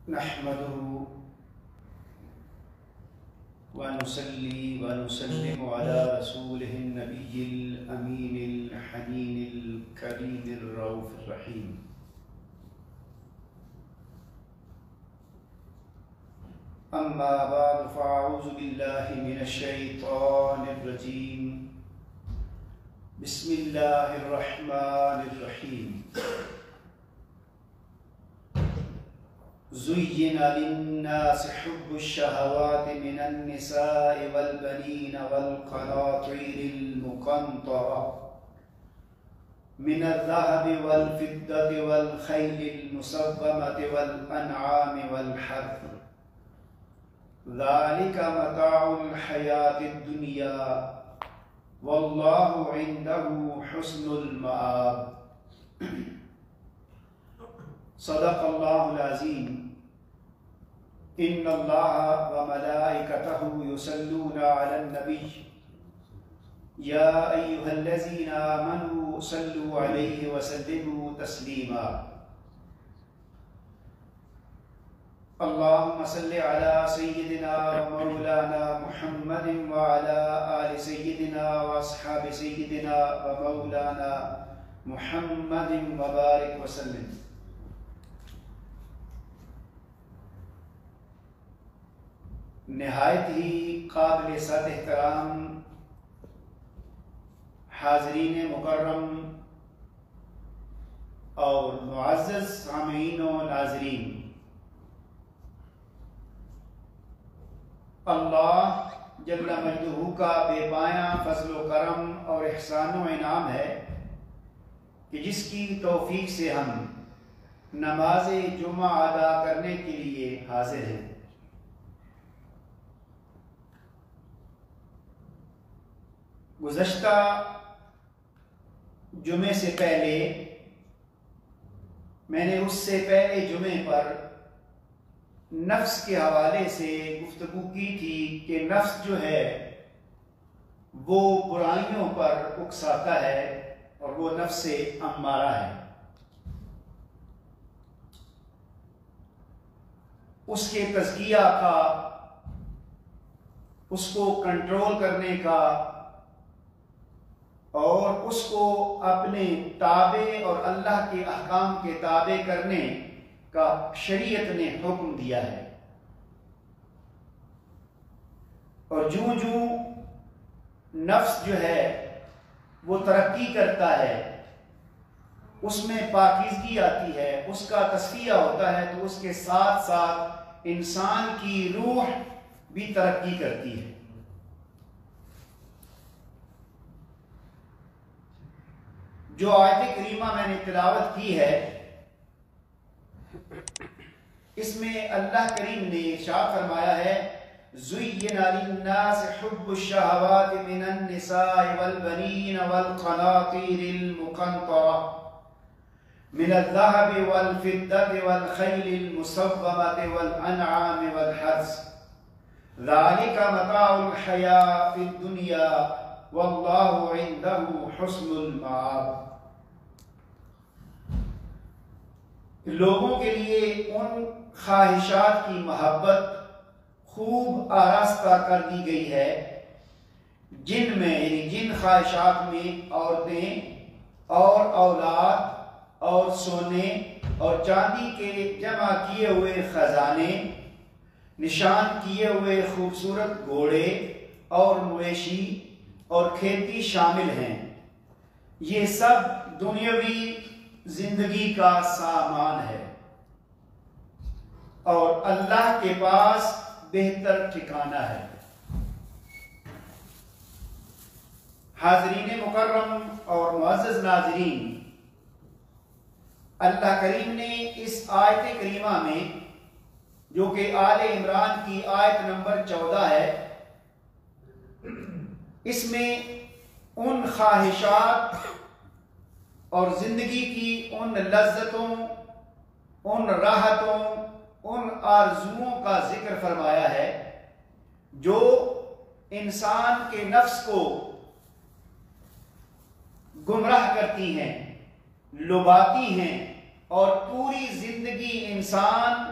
نحمده ونصلي ونسلم على رسوله النبي الأمين الحنين الكريم الرؤوف الرحيم. أما بعد فأعوذ بالله من الشيطان الرجيم. بسم الله الرحمن الرحيم. زين للناس حب الشهوات من النساء والبنين والقناطير المقنطرة من الذهب والفضة والخيل المسومة والأنعام والحرث ذلك متاع الحياة الدنيا والله عنده حسن المآب. صدق الله العظيم. إن الله وملائكته يصلون على النبي يا أيها الذين آمنوا صلوا عليه وسلموا تسليما. اللهم صل على سيدنا ومولانا محمد وعلى آل سيدنا وأصحاب سيدنا ومولانا محمد وبارك وسلم. نہایت ہی قابل صد احترام حاضرین مکرم اور معزز سامعین و ناظرین، اللہ جل مجدہ کا بے پایاں فضل و کرم اور احسان و انعام ہے کہ جس کی توفیق سے ہم نماز جمعہ ادا کرنے کے لیے حاضر ہیں۔ گزشتہ جمعے سے پہلے میں نے اس سے پہلے جمعے پر نفس کے حوالے سے گفتگو کی تھی کہ نفس جو ہے وہ برائیوں پر اکساتا ہے اور وہ نفس امارہ ہے۔ اس کے تزکیہ کا، اس کو کنٹرول کرنے کا اور اس کو اپنے تابع اور اللہ کے احکام کے تابع کرنے کا شریعت نے حکم دیا ہے۔ اور جوں جوں نفس جو ہے وہ ترقی کرتا ہے، اس میں پاکیزگی آتی ہے، اس کا تصفیہ ہوتا ہے، تو اس کے ساتھ ساتھ انسان کی روح بھی ترقی کرتی ہے۔ جو آیت کریمہ میں نے تلاوت کی ہے، اس میں اللہ کریم نے ارشاد فرمایا ہے زُيِّنَ لِلنَّاسِ حُبُّ الشَّهَوَاتِ مِنَ النِّسَاءِ وَالْبَنِينَ وَالْقَنَاطِيرِ الْمُقَنطَرَةِ مِنَ الذَّهَبِ وَالْفِضَّةِ وَالْخَيْلِ الْمُسَوَّمَةِ وَالْأَنْعَامِ وَالْحَرْثِ ذَلِكَ مَتَاعُ الْحَيَاةِ الدُّنْيَا وَاللَّهُ عِنْدَهُ حُسْنُ الْمَآبِ۔ لوگوں کے لیے ان خواہشات کی محبت خوب آراستہ کر دی گئی ہے جن میں، یعنی جن خواہشات میں عورتیں اور اولاد اور سونے اور چاندی کے جمع کیے ہوئے خزانے، نشان کیے ہوئے خوبصورت گھوڑے اور مویشی اور کھیتی شامل ہیں۔ یہ سب دنیاوی زندگی کا سامان ہے اور اللہ کے پاس بہتر ٹھکانہ ہے۔ حاضرین مکرم اور معزز ناظرین، اللہ کریم نے اس آیت کریمہ میں، جو کہ آل عمران کی آیت نمبر 14 ہے، اس میں ان خواہشات اور زندگی کی ان لذتوں، ان راحتوں، ان آرزوؤں کا ذکر فرمایا ہے جو انسان کے نفس کو گمراہ کرتی ہیں، لباتی ہیں اور پوری زندگی انسان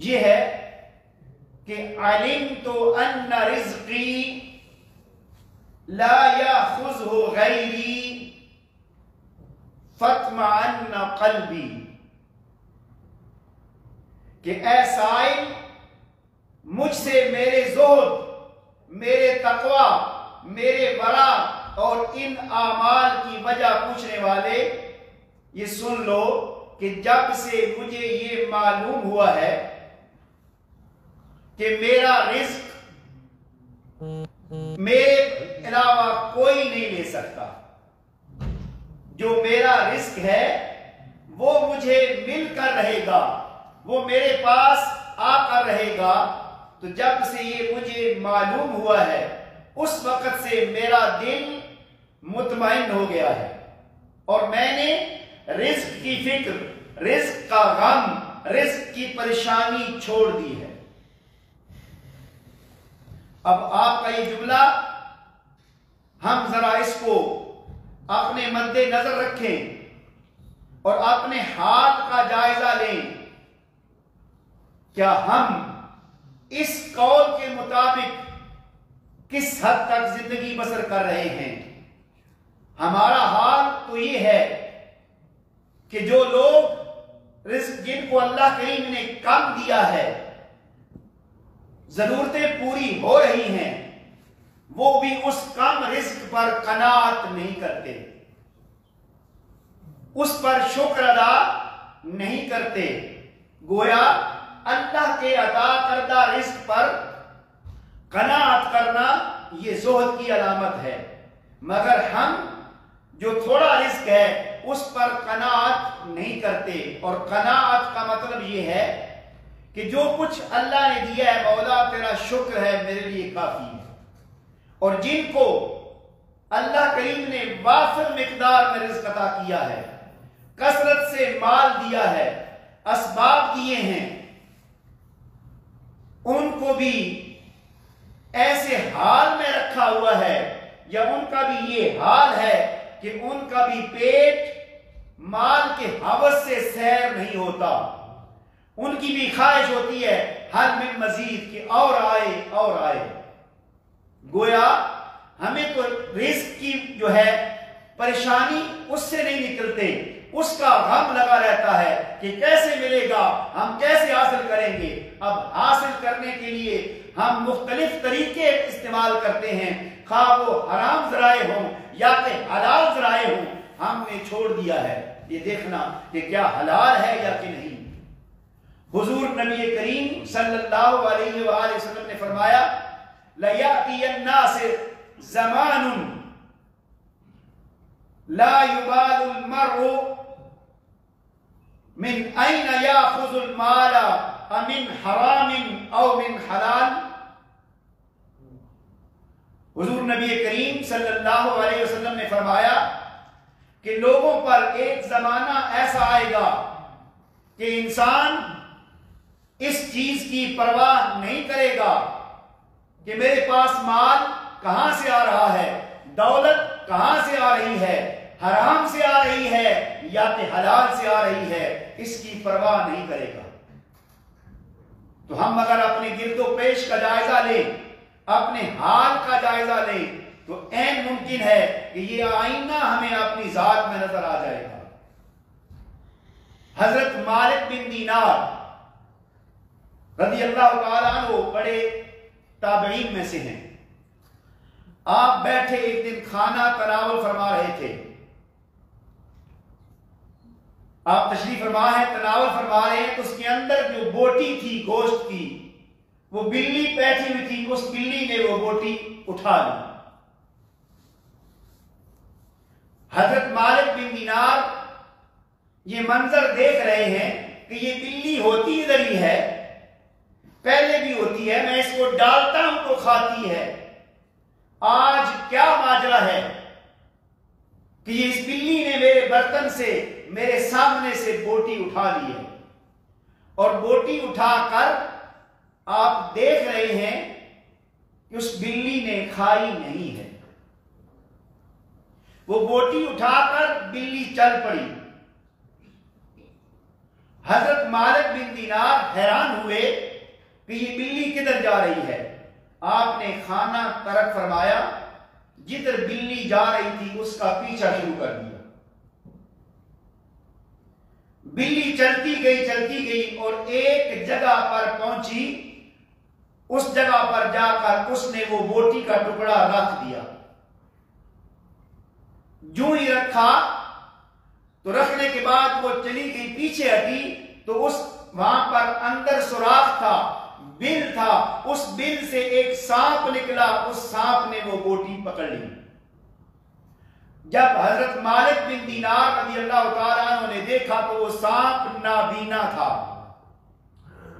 یہ ہے کہ علمت ان رزقی لا یاخذہ غیری فاطمئن قلبی، کہ اے سائل مجھ سے میرے زہد، میرے تقوی، میرے ورع اور ان اعمال کی وجہ پوچھنے والے، یہ سن لو کہ جب سے مجھے یہ معلوم ہوا ہے کہ میرا رزق میرے علاوہ کوئی نہیں لے سکتا، جو میرا رزق ہے وہ مجھے مل کر رہے گا، وہ میرے پاس آ کر رہے گا، تو جب سے یہ مجھے معلوم ہوا ہے اس وقت سے میرا دل مطمئن ہو گیا ہے، اور میں نے رزق کی فکر، رزق کا غم، رزق کی پریشانی چھوڑ دی ہے۔ اب آپ کا یہ جملہ ہم ذرا اس کو اپنے مد نظر رکھیں اور اپنے حال کا جائزہ لیں، کیا ہم اس قول کے مطابق کس حد تک زندگی بسر کر رہے ہیں؟ ہمارا حال تو یہ ہے کہ جو لوگ رزق جن کو اللہ کریم نے کم دیا ہے، ضرورتیں پوری ہو رہی ہیں، وہ بھی اس کم رزق پر قناعت نہیں کرتے، اس پر شکر ادا نہیں کرتے، گویا اللہ کے عطا کردہ رزق پر قناعت کرنا یہ زہد کی علامت ہے، مگر ہم جو تھوڑا رزق ہے اس پر قناعت نہیں کرتے، اور قناعت کا مطلب یہ ہے کہ جو کچھ اللہ نے دیا ہے مولا تیرا شکر ہے، میرے لیے کافی ہے۔ اور جن کو اللہ کریم نے وافر مقدار میں رزق عطا کیا ہے، کثرت سے مال دیا ہے، اسباب دیے ہیں، ان کو بھی ایسے حال میں رکھا ہوا ہے، یا ان کا بھی یہ حال ہے کہ ان کا بھی پیٹ مال کے ہوس سے سیر نہیں ہوتا، ان کی بھی خواہش ہوتی ہے حل من مزید کہ اور آئے اور آئے۔ گویا ہمیں تو رزق کی جو ہے پریشانی اس سے نہیں نکلتے، اس کا غم لگا رہتا ہے کہ کیسے ملے گا، ہم کیسے حاصل کریں گے۔ اب حاصل کرنے کے لیے ہم مختلف طریقے استعمال کرتے ہیں، خواہ وہ حرام ذرائع ہوں یا کہ حلال ذرائع ہوں، ہم نے چھوڑ دیا ہے یہ دیکھنا کہ کیا حلال ہے یا کہ نہیں۔ حضور نبی کریم صلی اللہ علیہ وآلہ وسلم نے فرمایا لَيَأْتِيَ النَّاسِ زَمَانٌ لَا يُبَالُ الْمَرْءُ مِنْ أَيْنَ يَأْخُذُ الْمَالَ أَمِنْ حَرَامٍ أَوْ مِنْ حَلَالٍ۔ حضور نبی کریم صلی اللہ علیہ وسلم نے فرمایا کہ لوگوں پر ایک زمانہ ایسا آئے گا کہ انسان اس چیز کی پرواہ نہیں کرے گا کہ میرے پاس مال کہاں سے آ رہا ہے، دولت کہاں سے آ رہی ہے، حرام سے آ رہی ہے یا کہ حلال سے آ رہی ہے، اس کی پرواہ نہیں کرے گا۔ تو ہم اگر اپنے گرد و پیش کا جائزہ لیں، اپنے حال کا جائزہ لیں، تو عین ممکن ہے کہ یہ آئینہ ہمیں اپنی ذات میں نظر آ جائے گا۔ حضرت مالک بن دینار رضی اللہ تعالیٰ عنہ بڑے تابعین میں سے ہیں۔ آپ بیٹھے ایک دن کھانا تناول فرما رہے تھے، آپ تشریف فرما ہے، تناول فرما رہے ہیں، تو اس کے اندر جو بوٹی تھی گوشت کی، وہ بلی بیٹھی ہوئی تھی، اس بلی نے وہ بوٹی اٹھا لی۔ حضرت مالک بن دینار یہ منظر دیکھ رہے ہیں کہ یہ بلی ہوتی ادھر ہی ہے، پہلے بھی ہوتی ہے، میں اس کو ڈالتا ہوں تو کھاتی ہے، آج کیا ماجرا ہے کہ یہ اس بلی نے میرے برتن سے، میرے سامنے سے بوٹی اٹھا لی ہے، اور بوٹی اٹھا کر آپ دیکھ رہے ہیں کہ اس بلی نے کھائی نہیں ہے، وہ بوٹی اٹھا کر بلی چل پڑی۔ حضرت مالک بن دینار حیران ہوئے کہ یہ بلی کدھر جا رہی ہے. آپ نے خانہ ترک فرمایا، جدھر بلی جا رہی تھی اس کا پیچھا شروع کر دیا. بلی چلتی گئی اور ایک جگہ پر پہنچی. اس جگہ پر جا کر اس نے وہ بوٹی کا ٹکڑا رکھ دیا. جو ہی رکھا تو رکھنے کے بعد وہ چلی گئی، پیچھے ہٹی تو وہاں پر اندر سوراخ تھا، بل تھا. اس بل سے ایک سانپ نکلا، اس سانپ نے وہ بوٹی پکڑ لی. جب حضرت مالک بن دینار رضی اللہ تعالیٰ عنہ نے دیکھا تو وہ سانپ نابینا تھا.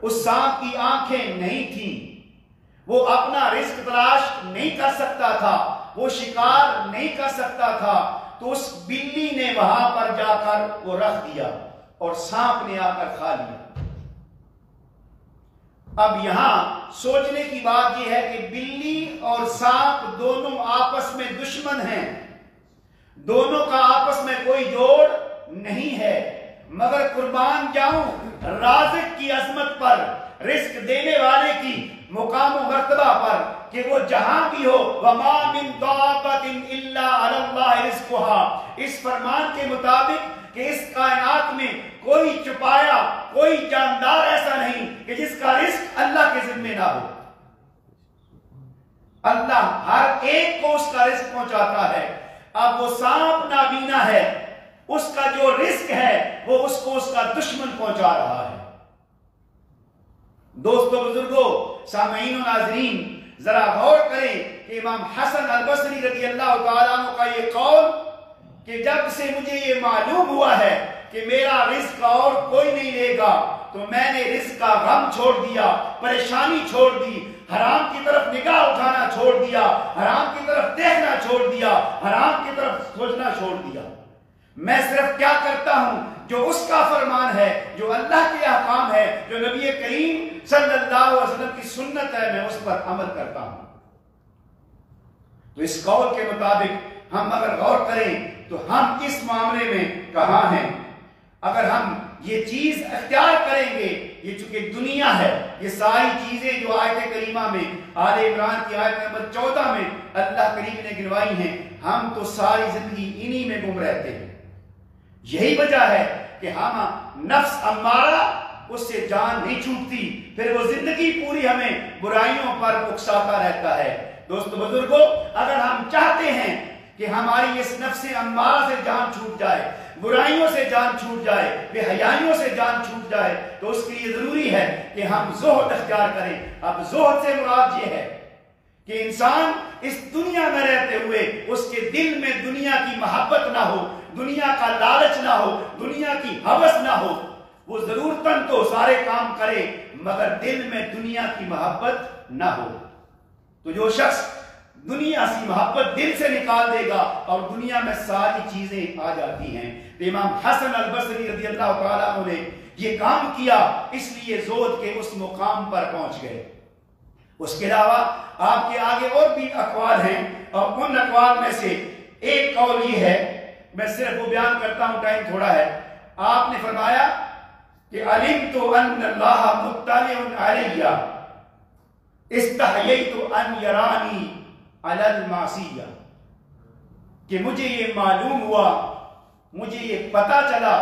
اس سانپ کی آنکھیں نہیں تھیں، وہ اپنا رزق تلاش نہیں کر سکتا تھا، وہ شکار نہیں کر سکتا تھا. تو اس بلی نے وہاں پر جا کر وہ رکھ دیا اور سانپ نے آ کر کھا لیا. اب یہاں سوچنے کی بات یہ ہے کہ بلی اور سانپ دونوں آپس میں دشمن ہیں، دونوں کا آپس میں کوئی جوڑ نہیں ہے. مگر قربان جاؤں رازق کی عظمت پر، رزق دینے والے کی مقام و مرتبہ پر کہ وہ جہاں بھی ہو. وَمَا مِن دَابَّةٍ إِلَّا عَلَى اللَّهِ رِزْقُهَا، اس فرمان کے مطابق کہ اس کائنات میں کوئی چھپایا، کوئی جاندار ایسا نہیں کہ جس کا رزق اللہ کے ذمہ نہ ہو. اللہ ہر ایک کو اس کا رزق پہنچاتا ہے. اب وہ سانپ نابینا ہے، اس کا جو رزق ہے وہ اس کو اس کا دشمن پہنچا رہا ہے. دوستو، بزرگوں، سامعین و ناظرین، ذرا غور کریں کہ امام حسن البصری رضی اللہ تعالیٰ عنہ کا یہ قول کہ جب سے مجھے یہ معلوم ہوا ہے کہ میرا رزق اور کوئی نہیں لے گا تو میں نے رزق کا غم چھوڑ دیا، پریشانی چھوڑ دی، حرام کی طرف نگاہ اٹھانا چھوڑ دیا، حرام کی طرف دیکھنا چھوڑ دیا، حرام کی طرف سوچنا چھوڑ دیا. میں صرف کیا کرتا ہوں جو اس کا فرمان ہے، جو اللہ کے احکام ہے، جو نبی کریم صلی اللہ علیہ وسلم کی سنت ہے، میں اس پر عمل کرتا ہوں. تو اس قول کے مطابق ہم اگر غور کریں تو ہم اس معاملے میں کہاں ہیں؟ اگر ہم یہ چیز اختیار کریں گے، یہ چونکہ دنیا ہے، یہ ساری چیزیں جو آیت کریمہ میں آل عمران کی آیت نمبر 14 میں اللہ کریم نے گنوائی ہیں، ہم تو ساری زندگی انہی میں گم رہتے ہیں. یہی وجہ ہے کہ ہم نفس امارہ اس سے جان نہیں چھوٹتی، پھر وہ زندگی پوری ہمیں برائیوں پر اکساتا رہتا ہے. دوستو بزرگوں، اگر ہم چاہتے ہیں کہ ہماری اس نفس امارہ سے جان چھوٹ جائے، برائیوں سے جان چھوٹ جائے، بے حیائیوں سے جان چھوٹ جائے، تو اس کے لیے ضروری ہے کہ ہم زہد اختیار کریں. اب زہد سے مراد یہ ہے کہ انسان اس دنیا میں رہتے ہوئے اس کے دل میں دنیا کی محبت نہ ہو، دنیا کا لالچ نہ ہو، دنیا کی ہوس نہ ہو. وہ ضرورتاً تو سارے کام کرے مگر دل میں دنیا کی محبت نہ ہو. تو جو شخص دنیا سے محبت دل سے نکال دے گا اور دنیا میں ساری چیزیں آ جاتی ہیں. تو امام حسن البصری رضی اللہ تعالیٰ عنہ نے یہ کام کیا، اس لیے زہد کے اس مقام پر پہنچ گئے. اس کے علاوہ آپ کے آگے اور بھی اقوال ہیں، اور ان اقوال میں سے ایک قول یہ ہے، میں صرف وہ بیان کرتا ہوں، ٹائم تھوڑا ہے. آپ نے فرمایا کہ علمت ان اللہ مطلع علی استحییت ان یرانی علی المعصیہ، کہ مجھے یہ معلوم ہوا، مجھے یہ پتہ چلا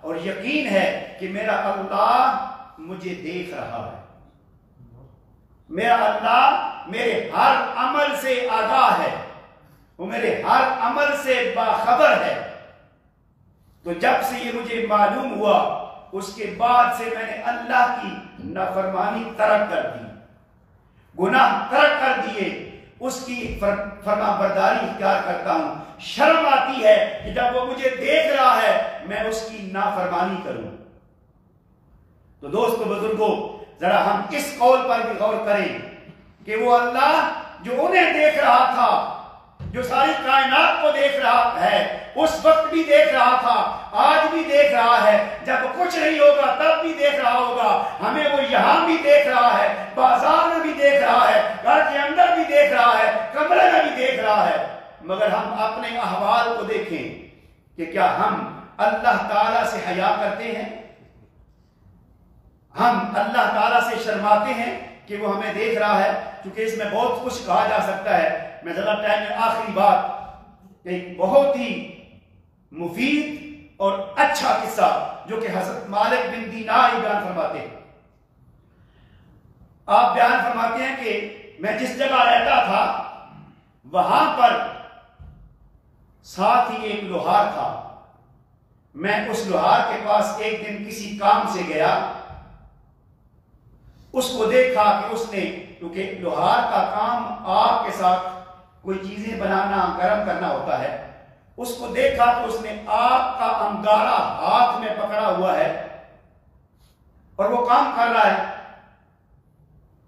اور یقین ہے کہ میرا اللہ مجھے دیکھ رہا ہے، میرا اللہ میرے ہر عمل سے آگاہ ہے، وہ میرے ہر عمل سے باخبر ہے. تو جب سے یہ مجھے معلوم ہوا اس کے بعد سے میں نے اللہ کی نافرمانی ترک کر دی، گناہ ترک کر دیے، اس کی فرما برداری اختیار کرتا ہوں. شرم آتی ہے کہ جب وہ مجھے دیکھ رہا ہے میں اس کی نافرمانی کروں. تو دوستو بزرگوں، ذرا ہم اس قول پر بھی غور کریں کہ وہ اللہ جو انہیں دیکھ رہا تھا، جو ساری کائنات کو دیکھ رہا ہے، اس وقت بھی دیکھ رہا تھا، آج بھی دیکھ رہا ہے، جب کچھ نہیں ہوگا تب بھی دیکھ رہا ہوگا. ہمیں وہ یہاں بھی دیکھ رہا ہے، بازار میں بھی دیکھ رہا ہے، گھر کے اندر بھی دیکھ رہا ہے، کمرے میں بھی دیکھ رہا ہے. مگر ہم اپنے احوال کو دیکھیں کہ کیا ہم اللہ تعالیٰ سے حیا کرتے ہیں؟ ہم اللہ تعالیٰ سے شرماتے ہیں کہ وہ ہمیں دیکھ رہا ہے، کیونکہ اس میں بہت کچھ کہا جا سکتا ہے۔ میں ذرا ٹائم میں آخری بات، ایک بہت ہی مفید اور اچھا قصہ جو کہ حضرت مالک بن دینار بیان فرماتے ہیں۔ آپ بیان فرماتے ہیں کہ میں جس جگہ رہتا تھا وہاں پر ساتھ ہی ایک لوہار تھا۔ میں اس لوہار کے پاس ایک دن کسی کام سے گیا، اس کو دیکھا کہ اس نے، کیونکہ لوہار کا کام آگ کے ساتھ کوئی چیزیں بنانا، گرم کرنا ہوتا ہے، اس کو دیکھا کہ اس نے آگ کا انگارہ ہاتھ میں پکڑا ہوا ہے اور وہ کام کر رہا ہے۔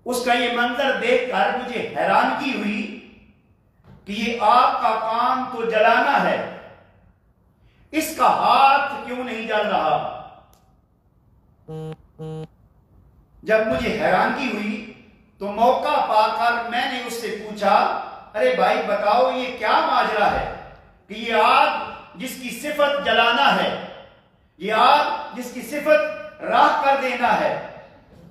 اس کا یہ منظر دیکھ کر مجھے حیرانگی ہوئی کہ یہ آگ کا کام تو جلانا ہے، اس کا ہاتھ کیوں نہیں جل رہا؟ جب مجھے حیرانگی ہوئی تو موقع پا کر میں نے اس سے پوچھا، ارے بھائی بتاؤ یہ کیا ماجرا ہے کہ یہ آگ جس کی صفت جلانا ہے، یہ آگ جس کی صفت راہ کر دینا ہے،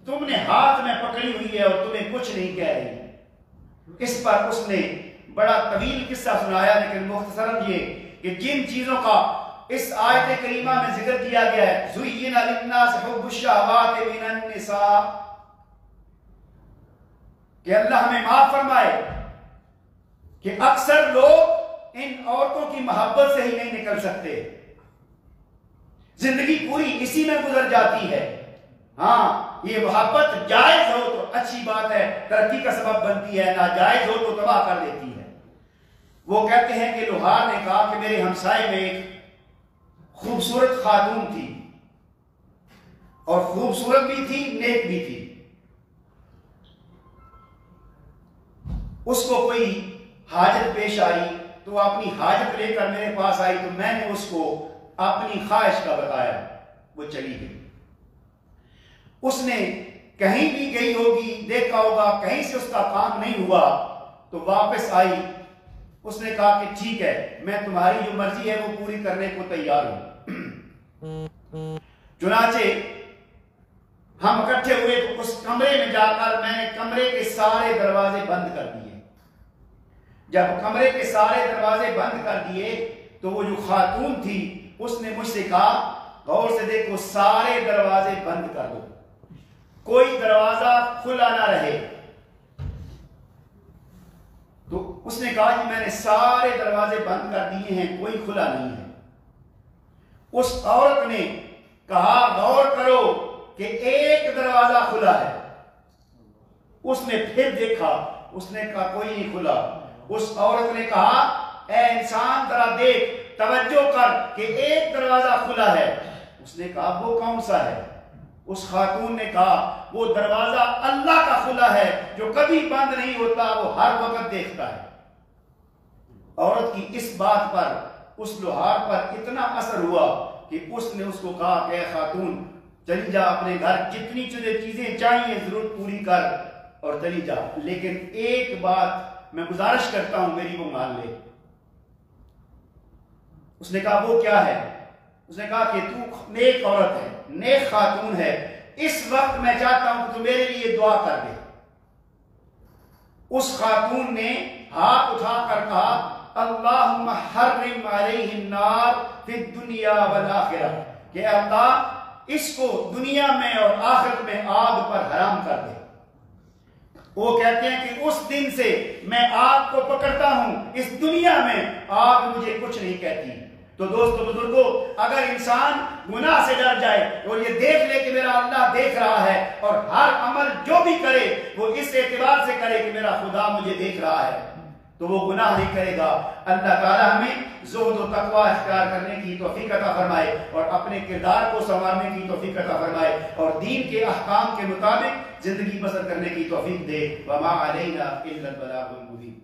تم نے ہاتھ میں پکڑی ہوئی ہے اور تمہیں کچھ نہیں کہہ رہی؟ اس پر اس نے بڑا طویل قصہ سنایا، لیکن مختصراً یہ کہ جن چیزوں کا اس آیت کریمہ میں ذکر کیا گیا ہے، زُيِّنَ لِلنَّاسِ حُبُّ الشَّهَوَاتِ مِنَ النِّسَاءِ، کہ اللہ ہمیں معاف فرمائے کہ اکثر لوگ ان عورتوں کی محبت سے ہی نہیں نکل سکتے، زندگی پوری اسی میں گزر جاتی ہے۔ ہاں یہ محبت جائز ہو تو اچھی بات ہے، ترقی کا سبب بنتی ہے، ناجائز ہو تو تباہ کر دیتی ہے۔ وہ کہتے ہیں کہ لوہار نے کہا کہ میرے ہمسائے میں ایک خوبصورت خاتون تھی، اور خوبصورت بھی تھی، نیک بھی تھی۔ اس کو کوئی حاجت پیش آئی تو وہ اپنی حاجت لے کر میرے پاس آئی، تو میں نے اس کو اپنی خواہش کا بتایا، وہ چلی گئی۔ اس نے کہیں بھی گئی ہوگی، دیکھا ہوگا کہیں سے اس کا کام نہیں ہوا، تو واپس آئی۔ اس نے کہا کہ ٹھیک ہے، میں تمہاری جو مرضی ہے وہ پوری کرنے کو تیار ہوں۔ چنانچہ ہم اکٹھے ہوئے تو اس کمرے میں جا کر میں نے کمرے کے سارے دروازے بند کر دیے۔ جب کمرے کے سارے دروازے بند کر دیے تو وہ جو خاتون تھی اس نے مجھ سے کہا، غور سے دیکھو سارے دروازے بند کر دو، کوئی دروازہ کھلا نہ رہے۔ تو اس نے کہا کہ میں نے سارے دروازے بند کر دیے ہیں، کوئی کھلا نہیں ہے۔ اس عورت نے کہا غور کرو کہ ایک دروازہ کھلا ہے۔ اس نے پھر دیکھا، اس نے کہا کوئی نہیں کھلا۔ اس عورت نے کہا اے انسان ذرا دیکھ، توجہ کر کہ ایک دروازہ کھلا ہے۔ اس نے کہا وہ کون سا ہے؟ اس خاتون نے کہا وہ دروازہ اللہ کا کھلا ہے جو کبھی بند نہیں ہوتا، وہ ہر وقت دیکھتا ہے۔ عورت کی اس بات پر اس لوہار پر اتنا اثر ہوا کہ اس نے اس کو کہا کہ اے خاتون چلی جا اپنے گھر، جتنی تجھے چیزیں چاہیے ضرورت پوری کر اور چلی جا، لیکن ایک بات میں گزارش کرتا ہوں میری وہ مان لے۔ اس نے کہا وہ کیا ہے؟ اس نے کہا کہ تو نیک عورت ہے، نیک خاتون ہے، اس وقت میں چاہتا ہوں کہ تو میرے لیے دعا کر دے۔ اس خاتون نے ہاتھ اٹھا کر کہا اللہم حرم علیہ النار فی الدنیا والآخرہ، کہ اللہ اس کو دنیا میں اور آخرت میں آگ پر حرام کر دے۔ وہ کہتے ہیں کہ اس دن سے میں آگ کو پکڑتا ہوں، اس دنیا میں آگ مجھے کچھ نہیں کہتی۔ تو دوستو بزرگو، اگر انسان گناہ سے ڈر جائے اور یہ دیکھ لے کہ میرا اللہ دیکھ رہا ہے، اور ہر عمل جو بھی کرے وہ اس اعتبار سے کرے کہ میرا خدا مجھے دیکھ رہا ہے، تو وہ گناہ نہیں کرے گا۔ اللہ تعالی ہمیں زہد و تقوی اختیار کرنے کی توفیق عطا فرمائے اور اپنے کردار کو سنوارنے کی توفیق عطا فرمائے اور دین کے احکام کے مطابق زندگی بسر کرنے کی توفیق دے۔ وما علینا الا البلاغ المبین۔